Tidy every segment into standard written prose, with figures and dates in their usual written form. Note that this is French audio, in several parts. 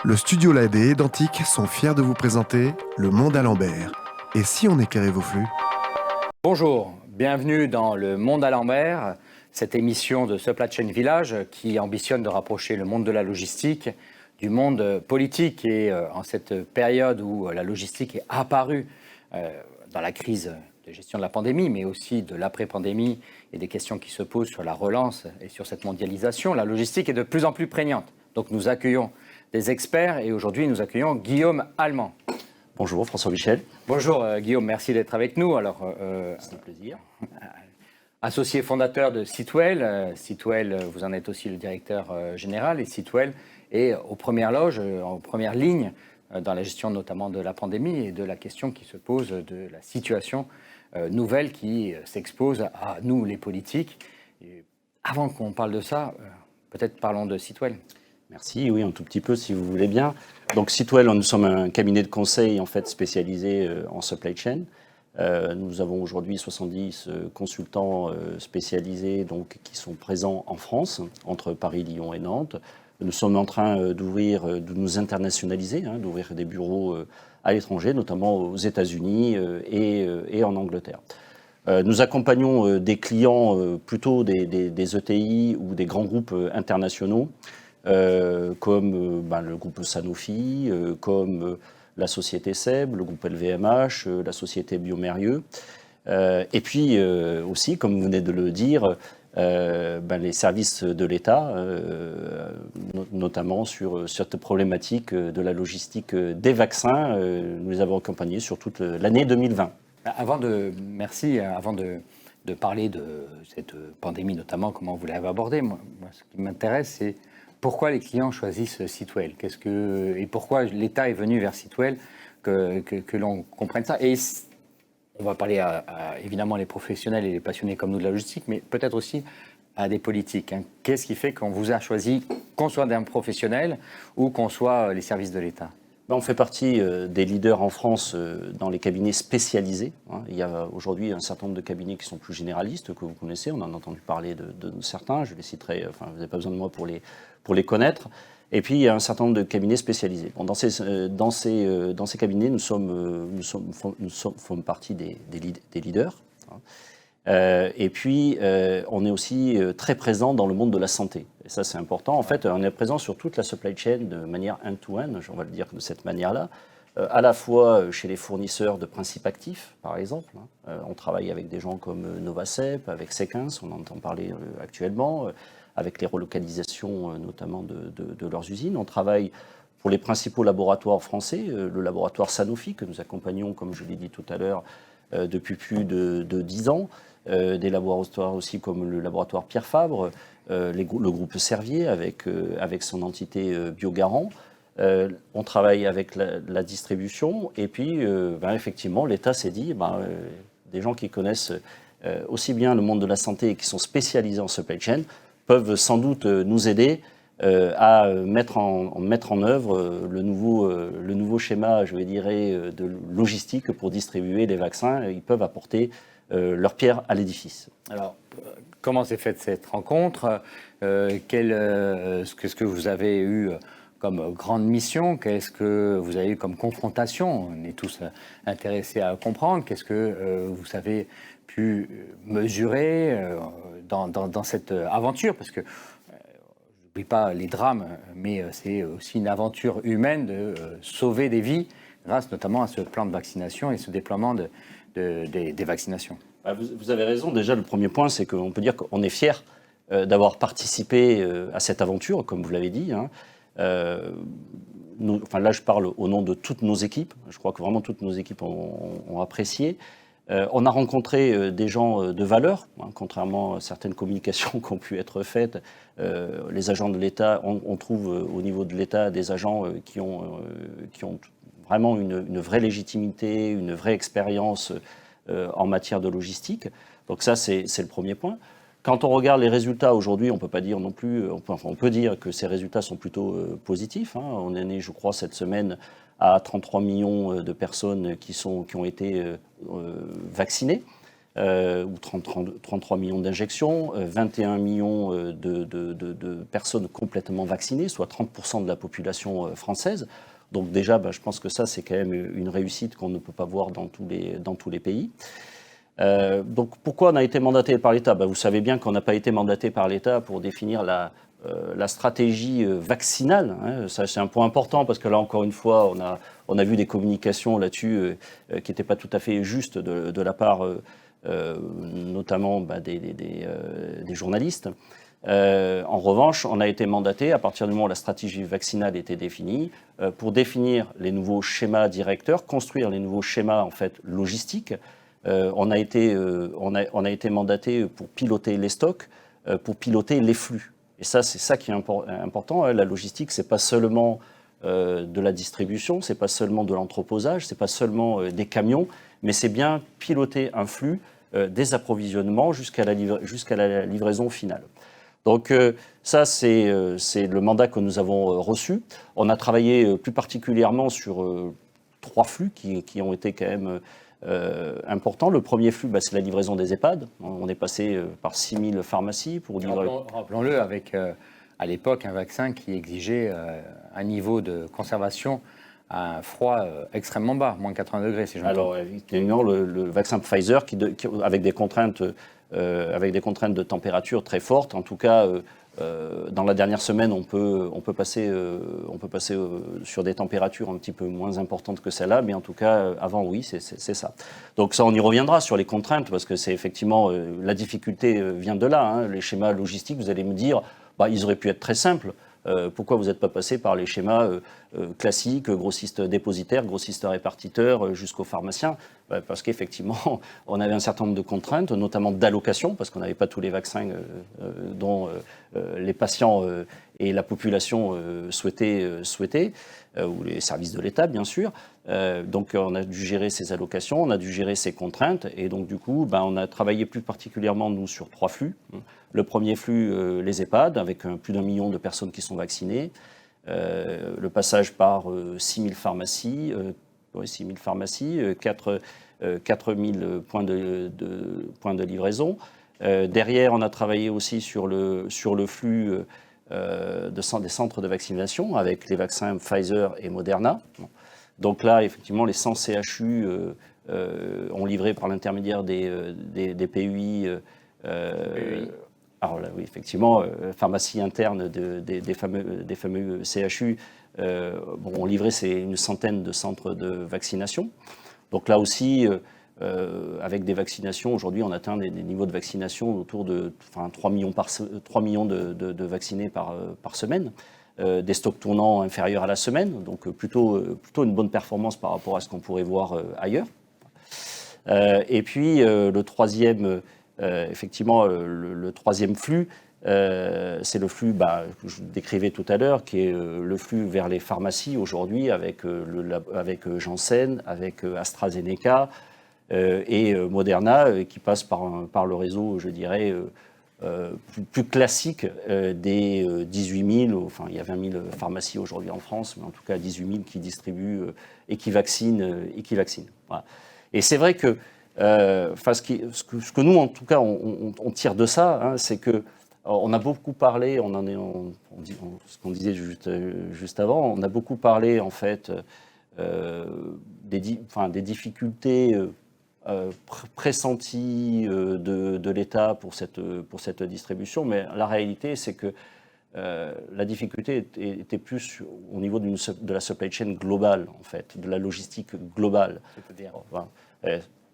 Le studio LAD et Identique sont fiers de vous présenter Le Monde à l'envers. Et si on éclairait vos flux ? Bonjour, bienvenue dans Le Monde à l'envers, cette émission de Supply Chain Village qui ambitionne de rapprocher le monde de la logistique du monde politique. Et en cette période où la logistique est apparue dans la crise de gestion de la pandémie, mais aussi de l'après-pandémie et des questions qui se posent sur la relance et sur cette mondialisation, la logistique est de plus en plus prégnante. Donc nous accueillons des experts et aujourd'hui nous accueillons Guillaume Allemand. Bonjour François Michel. Bonjour Guillaume, merci d'être avec nous. Alors, c'est un plaisir. Associé fondateur de Sitwell. Sitwell, vous en êtes aussi le directeur général et Sitwell est aux premières loges, en première ligne dans la gestion notamment de la pandémie et de la question qui se pose de la situation nouvelle qui s'expose à nous les politiques. Et avant qu'on parle de ça, peut-être parlons de Sitwell. Merci, oui, un tout petit peu si vous voulez bien. Donc Sitwell, nous sommes un cabinet de conseil en fait spécialisé en supply chain. Nous avons aujourd'hui 70 consultants spécialisés donc, qui sont présents en France, entre Paris, Lyon et Nantes. Nous sommes en train de nous internationaliser, d'ouvrir des bureaux à l'étranger, notamment aux États-Unis et en Angleterre. Nous accompagnons des clients plutôt des ETI ou des grands groupes internationaux, comme le groupe Sanofi, comme la société SEB, le groupe LVMH, la société Biomérieux. Et puis aussi, comme vous venez de le dire, les services de l'État, notamment sur cette problématique de la logistique des vaccins. Nous les avons accompagnés sur toute l'année 2020. Avant de parler de cette pandémie, notamment, comment vous l'avez abordée, moi, ce qui m'intéresse, c'est pourquoi les clients choisissent Sitwell ? Et pourquoi l'État est venu vers Sitwell, que l'on comprenne ça. Et on va parler évidemment les professionnels et les passionnés comme nous de la logistique, mais peut-être aussi à des politiques. Qu'est-ce qui fait qu'on vous a choisi, qu'on soit d'un professionnel ou qu'on soit les services de l'État ? On fait partie des leaders en France dans les cabinets spécialisés. Il y a aujourd'hui un certain nombre de cabinets qui sont plus généralistes, que vous connaissez. On en a entendu parler de certains. Je les citerai, vous n'avez pas besoin de moi pour les connaître. Et puis, il y a un certain nombre de cabinets spécialisés. Dans ces cabinets, nous sommes partie des leaders. Et puis, on est aussi très présent dans le monde de la santé. Et ça, c'est important. En fait, on est présent sur toute la supply chain de manière end-to-end, on va le dire de cette manière-là, à la fois chez les fournisseurs de principes actifs, par exemple. On travaille avec des gens comme Novacep, avec Sequens, on entend parler actuellement, avec les relocalisations notamment de leurs usines. On travaille pour les principaux laboratoires français, le laboratoire Sanofi, que nous accompagnons, comme je l'ai dit tout à l'heure, depuis plus de 10 ans. Des laboratoires aussi comme le laboratoire Pierre Fabre, le groupe Servier avec son entité Biogarant. On travaille avec la distribution et puis effectivement l'État s'est dit des gens qui connaissent aussi bien le monde de la santé et qui sont spécialisés en supply chain peuvent sans doute nous aider à mettre en œuvre le nouveau schéma, je dirais, de logistique pour distribuer les vaccins. Ils peuvent apporter leur pierre à l'édifice. Alors, comment s'est faite cette rencontre ? Qu'est-ce que vous avez eu comme grande mission ? Qu'est-ce que vous avez eu comme confrontation ? On est tous intéressés à comprendre. Qu'est-ce que vous avez pu mesurer dans cette aventure ? Parce que je n'oublie pas les drames, mais c'est aussi une aventure humaine de sauver des vies grâce notamment à ce plan de vaccination et ce déploiement des vaccinations. Vous avez raison. Déjà, le premier point, c'est qu'on peut dire qu'on est fiers d'avoir participé à cette aventure, comme vous l'avez dit. Là, je parle au nom de toutes nos équipes. Je crois que vraiment toutes nos équipes ont apprécié. On a rencontré des gens de valeur, contrairement à certaines communications qui ont pu être faites. Les agents de l'État, on trouve au niveau de l'État des agents qui ont vraiment une vraie légitimité, une vraie expérience en matière de logistique. Donc ça, c'est le premier point. Quand on regarde les résultats aujourd'hui, on ne peut pas dire non plus, on peut dire que ces résultats sont plutôt positifs. On est né, je crois, cette semaine à 33 millions de personnes qui ont été vaccinées. ou 33 millions d'injections, 21 millions de personnes complètement vaccinées, soit 30% de la population française. Donc déjà, je pense que ça, c'est quand même une réussite qu'on ne peut pas voir dans tous les pays. Donc pourquoi on a été mandaté par l'État ? Vous savez bien qu'on n'a pas été mandaté par l'État pour définir la stratégie vaccinale. Ça, c'est un point important parce que là, encore une fois, on a vu des communications là-dessus qui n'étaient pas tout à fait justes de la part notamment des journalistes. En revanche, on a été mandaté, à partir du moment où la stratégie vaccinale était définie, pour définir les nouveaux schémas directeurs, construire les nouveaux schémas en fait, logistiques. On a été mandaté pour piloter les stocks, pour piloter les flux. Et ça, c'est ça qui est important. La logistique, c'est pas seulement de la distribution, c'est pas seulement de l'entreposage, c'est pas seulement des camions, mais c'est bien piloter un flux des approvisionnements jusqu'à la livraison finale. Donc ça, c'est le mandat que nous avons reçu. On a travaillé plus particulièrement sur 3 flux qui ont été quand même important. Le premier flux, c'est la livraison des EHPAD. On est passé par 6000 pharmacies pour livrer. Rappelons-le, avec à l'époque un vaccin qui exigeait un niveau de conservation à un froid extrêmement bas, moins 80 degrés, si je me trompe. Alors, évidemment, le vaccin Pfizer, avec des contraintes de température très fortes, en tout cas, dans la dernière semaine, on peut passer sur des températures un petit peu moins importantes que celle-là, mais en tout cas, avant, oui, c'est ça. Donc ça, on y reviendra sur les contraintes, parce que c'est effectivement, la difficulté vient de là. Les schémas logistiques, vous allez me dire, ils auraient pu être très simples. Pourquoi vous n'êtes pas passé par les schémas classiques, grossistes dépositaires, grossistes répartiteurs, jusqu'aux pharmaciens ? Parce qu'effectivement, on avait un certain nombre de contraintes, notamment d'allocation, parce qu'on n'avait pas tous les vaccins dont les patients et la population souhaitaient, ou les services de l'État, bien sûr. Donc on a dû gérer ces allocations, on a dû gérer ces contraintes, et donc du coup, on a travaillé plus particulièrement, nous, sur 3 flux. Le premier flux, les EHPAD, avec plus d'1 million de personnes qui sont vaccinées. Le passage par 6000 pharmacies, 4000 points de livraison. Derrière, on a travaillé aussi sur le flux des centres de vaccination avec les vaccins Pfizer et Moderna. Donc là, effectivement, les 100 CHU ont livré par l'intermédiaire des PUI. Alors là, oui, effectivement, pharmacie interne des fameux CHU ont livré une centaine de centres de vaccination. Donc là aussi, avec des vaccinations, aujourd'hui, on atteint des niveaux de vaccination autour de 3 millions de vaccinés par semaine. Des stocks tournants inférieurs à la semaine, donc plutôt une bonne performance par rapport à ce qu'on pourrait voir ailleurs. Et puis le troisième, effectivement, le troisième flux, c'est le flux que je décrivais tout à l'heure, qui est le flux vers les pharmacies aujourd'hui avec Janssen, avec AstraZeneca et Moderna, qui passe par le réseau, je dirais, plus classique des 18 000, enfin il y a 20 000 pharmacies aujourd'hui en France, mais en tout cas 18 000 qui distribuent et qui vaccinent. Voilà. Et c'est vrai que ce que nous, en tout cas, on tire de ça, c'est que on a beaucoup parlé, ce qu'on disait juste avant, on a beaucoup parlé en fait des difficultés pressenties de l'État pour cette distribution, mais la réalité, c'est que la difficulté était plus au niveau de la supply chain globale, en fait, de la logistique globale. C'est-à-dire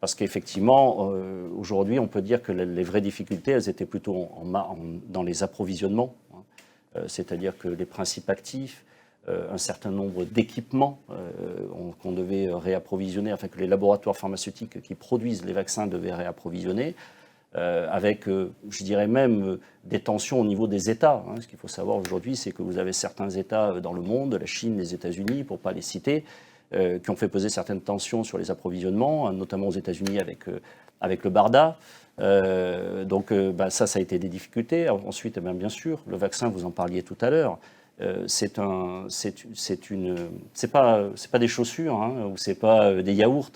parce qu'effectivement, aujourd'hui, on peut dire que les vraies difficultés, elles étaient plutôt dans les approvisionnements, c'est-à-dire que les principes actifs, un certain nombre d'équipements qu'on devait réapprovisionner, afin que les laboratoires pharmaceutiques qui produisent les vaccins devaient réapprovisionner, avec, je dirais même, des tensions au niveau des États. Ce qu'il faut savoir aujourd'hui, c'est que vous avez certains États dans le monde, la Chine, les États-Unis, pour ne pas les citer, qui ont fait peser certaines tensions sur les approvisionnements, notamment aux États-Unis avec le BARDA. Donc ça a été des difficultés. Ensuite, bien sûr, le vaccin, vous en parliez tout à l'heure, c'est pas des chaussures ou c'est pas des yaourts.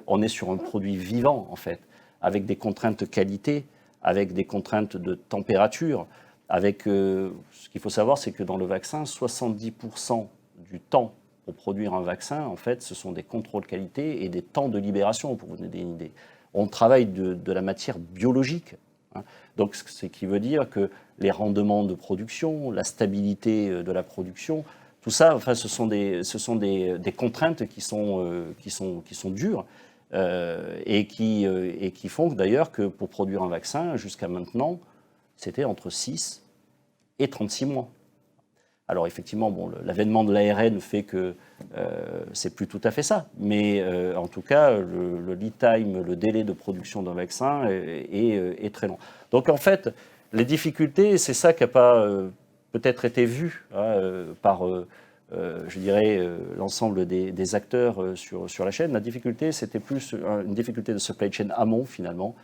On est sur un produit vivant en fait. avec des contraintes qualité, avec des contraintes de température, avec ce qu'il faut savoir, c'est que dans le vaccin, 70% du temps pour produire un vaccin, en fait, ce sont des contrôles qualité et des temps de libération, pour vous donner une idée. On travaille de la matière biologique. Donc, ce qui veut dire que les rendements de production, la stabilité de la production, tout ça, enfin, ce sont des contraintes qui sont dures et qui font d'ailleurs que pour produire un vaccin, jusqu'à maintenant, c'était entre 6 et 36 mois. Alors effectivement, bon, l'avènement de l'ARN fait que c'est plus tout à fait ça, mais en tout cas, le lead time, le délai de production d'un vaccin est très long. Donc en fait, les difficultés, c'est ça qui n'a pas peut-être été vu par, je dirais, l'ensemble des acteurs sur la chaîne. La difficulté, c'était plus une difficulté de supply chain amont finalement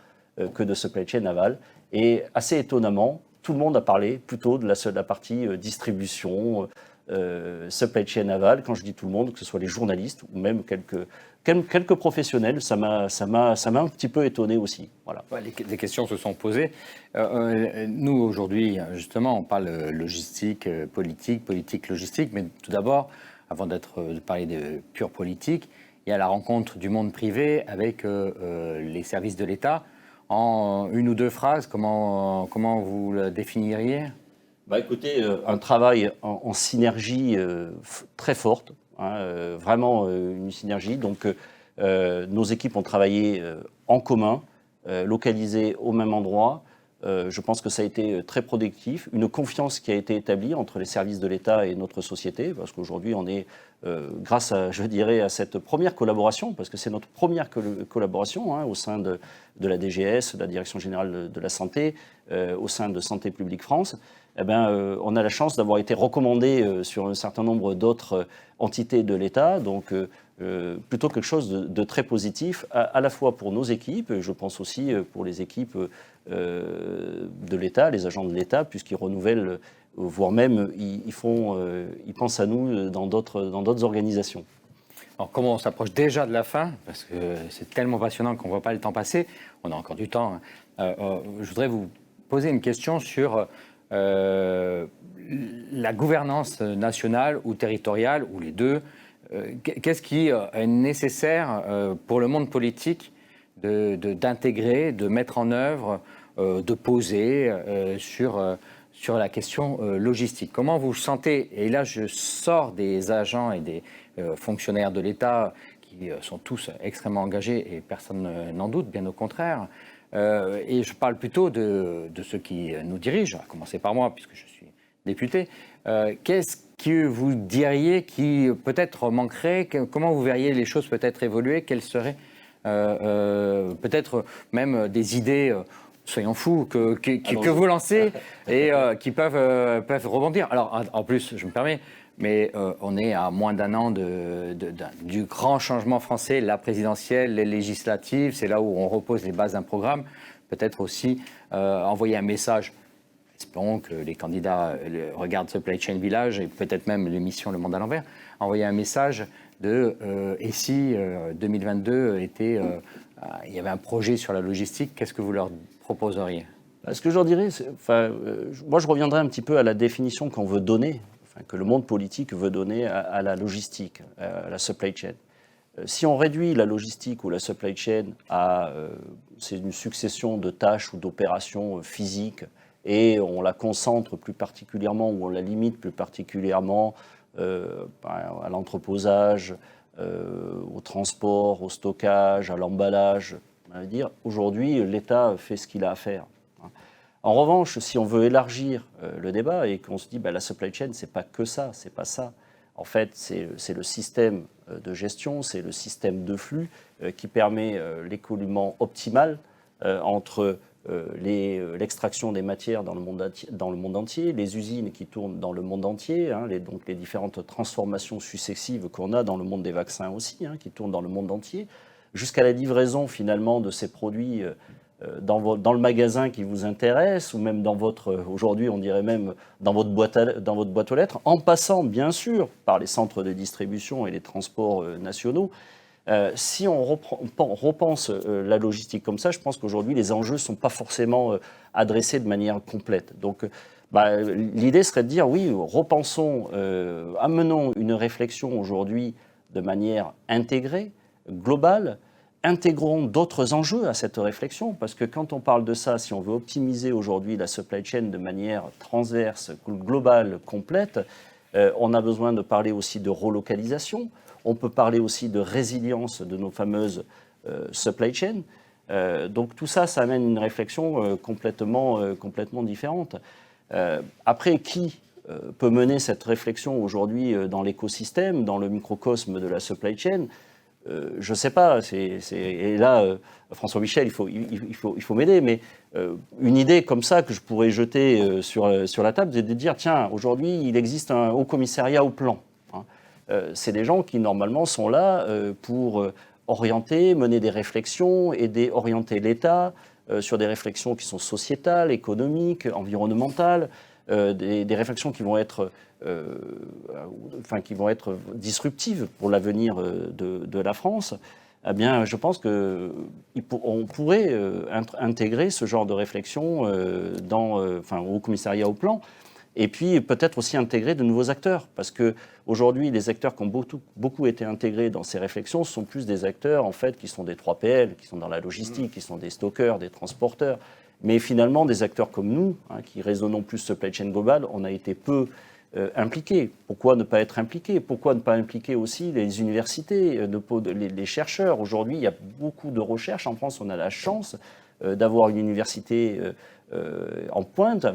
que de supply chain aval. Et assez étonnamment, tout le monde a parlé plutôt de la partie distribution, supply chain aval. Quand je dis tout le monde, que ce soit les journalistes ou même quelques professionnels, ça m'a un petit peu étonné aussi. Voilà. Ouais, les questions se sont posées. Nous, aujourd'hui, justement, on parle logistique, politique, logistique, mais tout d'abord, avant de parler de pure politique, il y a la rencontre du monde privé avec les services de l'État. En une ou deux phrases, comment vous le définiriez ? Bah écoutez, un travail en synergie très forte, hein, vraiment une synergie. Donc nos équipes ont travaillé en commun, localisées au même endroit. Je pense que ça a été très productif. Une confiance qui a été établie entre les services de l'État et notre société, parce qu'aujourd'hui on est, grâce à, je dirais, à cette première collaboration, parce que c'est notre première collaboration au sein de la DGS, de la Direction Générale de la Santé, au sein de Santé Publique France, eh ben, on a la chance d'avoir été recommandé sur un certain nombre d'autres entités de l'État, donc plutôt quelque chose de très positif, à la fois pour nos équipes, et je pense aussi pour les équipes de l'État, les agents de l'État, puisqu'ils renouvellent, voire même ils pensent à nous dans d'autres organisations. Alors, comme on s'approche déjà de la fin, parce que c'est tellement passionnant qu'on ne voit pas le temps passer, on a encore du temps, je voudrais vous poser une question sur la gouvernance nationale ou territoriale, ou les deux. Qu'est-ce qui est nécessaire pour le monde politique d'intégrer, de mettre en œuvre, de poser sur la question logistique? Comment vous sentez, et là je sors des agents et des fonctionnaires de l'État qui sont tous extrêmement engagés et personne n'en doute, bien au contraire, et je parle plutôt de ceux qui nous dirigent, à commencer par moi puisque je suis député. Qu'est-ce que vous diriez qui peut-être manquerait? Comment vous verriez les choses peut-être évoluer? Quelles seraient peut-être même des idées, soyons fous, que vous lancez et qui peuvent rebondir? Alors en plus, je me permets, mais on est à moins d'un an du grand changement français, la présidentielle, les législatives, c'est là où on repose les bases d'un programme. Peut-être aussi envoyer un message. Espérons que les candidats regardent Supply Chain Village et peut-être même l'émission Le Monde à l'envers, envoyer un message de et si 2022 était, il y avait un projet sur la logistique, qu'est-ce que vous leur proposeriez? Ce que je leur dirais, moi je reviendrai un petit peu à la définition qu'on veut donner, que le monde politique veut donner à la logistique, à la supply chain. Si on réduit la logistique ou la supply chain à c'est une succession de tâches ou d'opérations physiques, et on la concentre plus particulièrement ou on la limite plus particulièrement à l'entreposage, au transport, au stockage, à l'emballage. On va dire, aujourd'hui, l'État fait ce qu'il a à faire. En revanche, si on veut élargir le débat et qu'on se dit la supply chain, c'est pas que ça, c'est pas ça. En fait, c'est le système de gestion, c'est le système de flux qui permet l'écoulement optimal entre l'extraction des matières dans le monde entier, les usines qui tournent dans le monde entier, donc les différentes transformations successives qu'on a dans le monde des vaccins aussi, qui tournent dans le monde entier, jusqu'à la livraison finalement de ces produits dans le magasin qui vous intéresse, ou même dans aujourd'hui on dirait même dans votre boîte aux lettres, en passant bien sûr par les centres de distribution et les transports nationaux. Si on repense la logistique comme ça, je pense qu'aujourd'hui, les enjeux ne sont pas forcément adressés de manière complète. Donc, l'idée serait de dire, oui, repensons, amenons une réflexion aujourd'hui de manière intégrée, globale, intégrons d'autres enjeux à cette réflexion, parce que quand on parle de ça, si on veut optimiser aujourd'hui la supply chain de manière transverse, globale, complète, on a besoin de parler aussi de relocalisation. On peut parler aussi de résilience de nos fameuses supply chains. Donc tout ça, ça amène une réflexion complètement différente. Après, qui peut mener cette réflexion aujourd'hui dans l'écosystème, dans le microcosme de la supply chain? Je ne sais pas. Et là, François Michel, il faut m'aider. Mais une idée comme ça que je pourrais jeter sur la table, c'est de dire, tiens, aujourd'hui, il existe un haut commissariat au plan. C'est des gens qui, normalement, sont là pour orienter, mener des réflexions, orienter l'État sur des réflexions qui sont sociétales, économiques, environnementales, des réflexions qui vont être disruptives pour l'avenir de la France. Eh bien, je pense qu'on pourrait intégrer ce genre de réflexion au commissariat au plan. Et puis peut-être aussi intégrer de nouveaux acteurs, parce qu'aujourd'hui, les acteurs qui ont beaucoup été intégrés dans ces réflexions sont plus des acteurs en fait, qui sont des 3PL, qui sont dans la logistique, qui sont des stockeurs, des transporteurs. Mais finalement, des acteurs comme nous, qui raisonnons plus supply chain globale, on a été peu impliqués. Pourquoi ne pas être impliqués? Pourquoi ne pas impliquer aussi les universités, les chercheurs? Aujourd'hui, il y a beaucoup de recherches. En France, on a la chance d'avoir une université en pointe,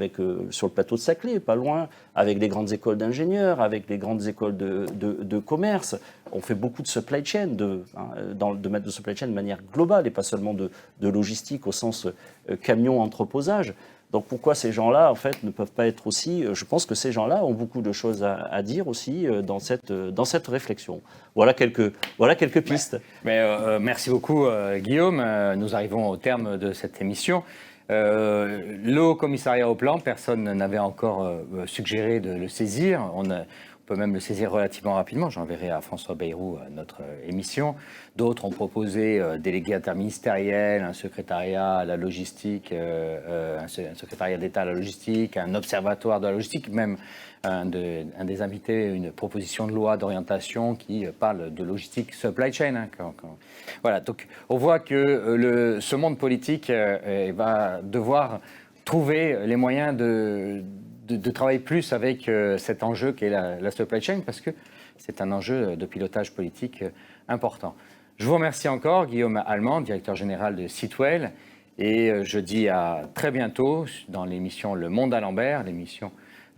sur le plateau de Saclay, pas loin, avec les grandes écoles d'ingénieurs, avec les grandes écoles de commerce. On fait beaucoup de supply chain, de supply chain de manière globale et pas seulement de logistique au sens camion, entreposage. Donc pourquoi ces gens-là, en fait, ne peuvent pas être aussi... Je pense que ces gens-là ont beaucoup de choses à dire aussi dans cette réflexion. Voilà quelques pistes. Merci beaucoup, Guillaume. Nous arrivons au terme de cette émission. Le Haut Commissariat au plan, personne n'avait encore suggéré de le saisir. On peut même le saisir relativement rapidement. J'enverrai à François Bayrou notre émission. D'autres ont proposé délégué interministériel, un secrétariat à la logistique, un secrétariat d'État à la logistique, un observatoire de la logistique, même un des invités, une proposition de loi d'orientation qui parle de logistique supply chain. Voilà, donc on voit que ce monde politique va devoir trouver les moyens de travailler plus avec cet enjeu qu'est la supply chain, parce que c'est un enjeu de pilotage politique important. Je vous remercie encore, Guillaume Allemand, directeur général de Sitwell, et je dis à très bientôt dans l'émission Le Monde à l'Ambert, l'émission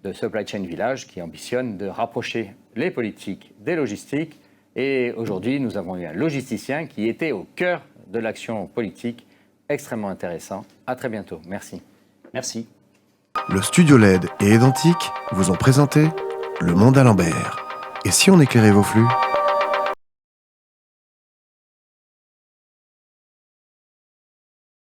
de Supply Chain Village qui ambitionne de rapprocher les politiques des logistiques. Et aujourd'hui, nous avons eu un logisticien qui était au cœur de l'action politique, extrêmement intéressant. À très bientôt. Merci. Merci. Le studio LED et Identique vous ont présenté Le Monde à l'Ambert. Et si on éclairait vos flux ?